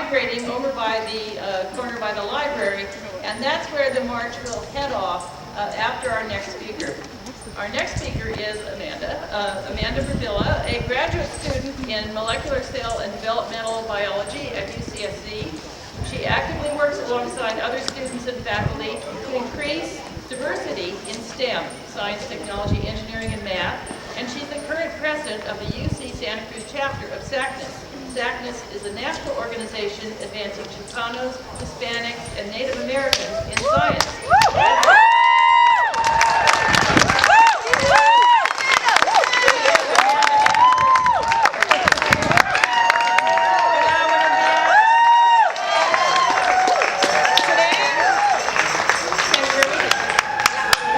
migrating over by the corner by the library, and that's where the march will head off after our next speaker. Our next speaker is Amanda Brambila, a graduate student in molecular cell and developmental biology at UCSC. She actively works alongside other students and faculty to increase diversity in STEM, science, technology, engineering, and math, and she's the current president of the UC Santa Cruz chapter of SACNAS. SACNAS is a national organization advancing Chicanos, Hispanics, and Native Americans in science.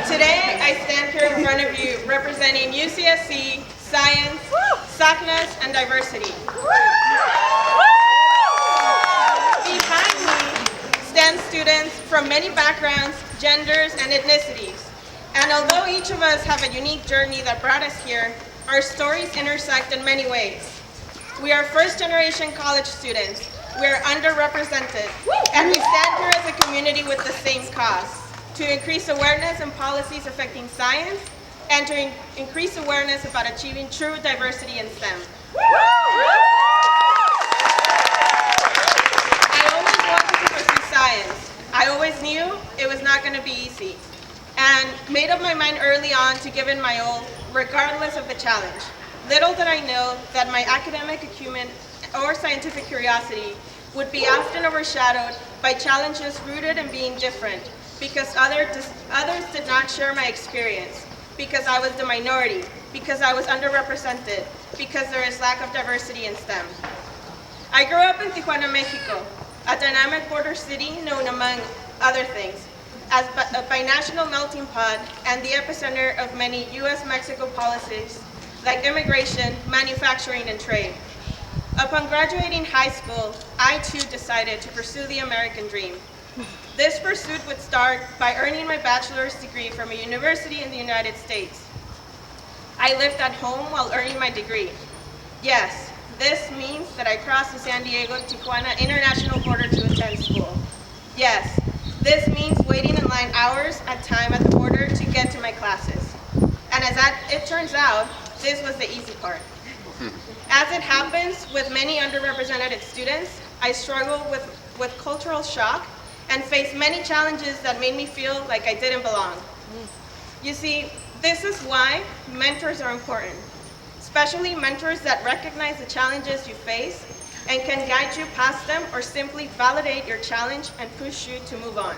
Today, I stand here in front of you representing UCSC, science, SACNAS, and diversity. Behind me stand students from many backgrounds, genders, and ethnicities. And although each of us have a unique journey that brought us here, our stories intersect in many ways. We are first-generation college students. We are underrepresented, and we stand here as a community with the same cause: to increase awareness and policies affecting science, and to increase awareness about achieving true diversity in STEM. I always wanted to pursue science. I always knew it was not going to be easy, and made up my mind early on to give it my all, regardless of the challenge. Little did I know that my academic acumen or scientific curiosity would be often overshadowed by challenges rooted in being different, because others did not share my experience, because I was the minority, because I was underrepresented, because there is lack of diversity in STEM. I grew up in Tijuana, Mexico, a dynamic border city known, among other things, as a binational melting pot and the epicenter of many U.S.-Mexico policies like immigration, manufacturing, and trade. Upon graduating high school, I too decided to pursue the American dream. This pursuit would start by earning my bachelor's degree from a university in the United States. I lived at home while earning my degree. Yes, this means that I crossed the San Diego-Tijuana international border to attend school. Yes, this means waiting in line hours at time at the border to get to my classes. And as it turns out, this was the easy part. As it happens with many underrepresented students, I struggled with cultural shock and faced many challenges that made me feel like I didn't belong. You see, this is why mentors are important, especially mentors that recognize the challenges you face and can guide you past them or simply validate your challenge and push you to move on.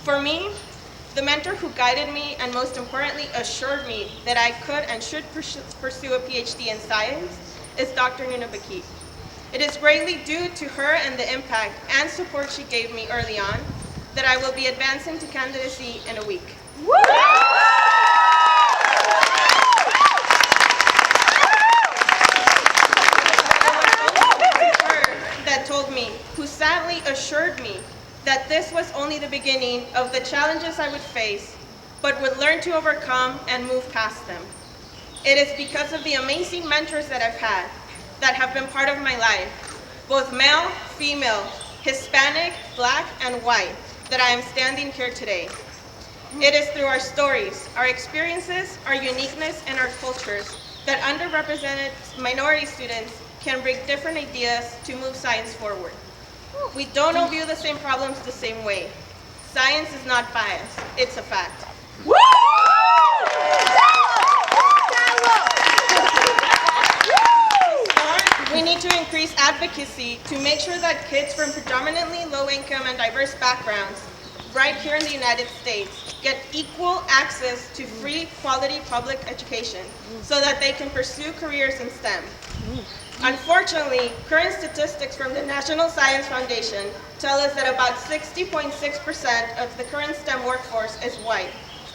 For me, the mentor who guided me and most importantly assured me that I could and should pursue a PhD in science is Dr. Nuna Bakit. It is greatly due to her and the impact and support she gave me early on that I will be advancing to candidacy in a week. That told me, who sadly assured me that this was only the beginning of the challenges I would face, but would learn to overcome and move past them. It is because of the amazing mentors that I've had that have been part of my life, both male, female, Hispanic, Black, and white, that I am standing here today. It is through our stories, our experiences, our uniqueness, and our cultures that underrepresented minority students can bring different ideas to move science forward. We don't all view the same problems the same way. Science is not biased, it's a fact. We need to increase advocacy to make sure that kids from predominantly low-income and diverse backgrounds right here in the United States get equal access to free, quality public education so that they can pursue careers in STEM. Unfortunately, current statistics from the National Science Foundation tell us that about 60.6% of the current STEM workforce is white,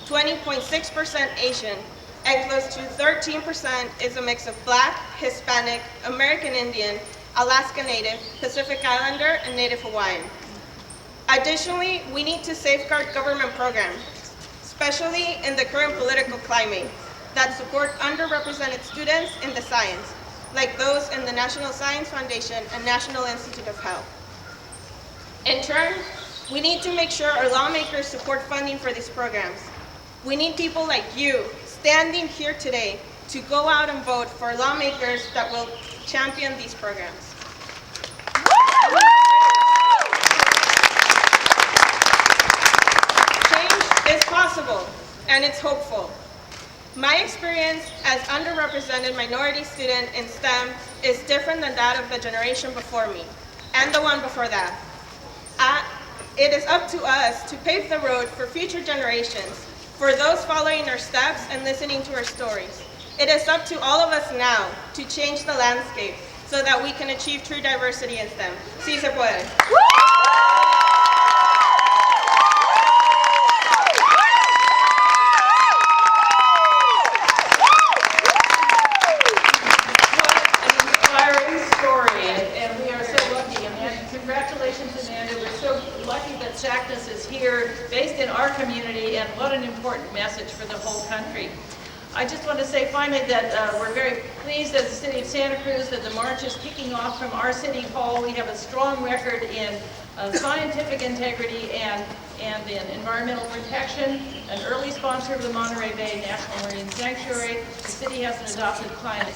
20.6% Asian, and close to 13% is a mix of Black, Hispanic, American Indian, Alaska Native, Pacific Islander, and Native Hawaiian. Additionally, we need to safeguard government programs, especially in the current political climate, that support underrepresented students in the science. like those in the National Science Foundation and National Institute of Health. In turn, we need to make sure our lawmakers support funding for these programs. We need people like you standing here today to go out and vote for lawmakers that will champion these programs. Change is possible, and it's hopeful. My experience as underrepresented minority student in STEM is different than that of the generation before me, and the one before that. It is up to us to pave the road for future generations, for those following our steps and listening to our stories. It is up to all of us now to change the landscape so that we can achieve true diversity in STEM. Sí se puede. Congratulations, Amanda. We're so lucky that SACNAS is here, based in our community, and what an important message for the whole country. I just want to say finally that we're very pleased as the City of Santa Cruz that the march is kicking off from our City Hall. We have a strong record in scientific integrity and in environmental protection, an early sponsor of the Monterey Bay National Marine Sanctuary. The city has an adopted climate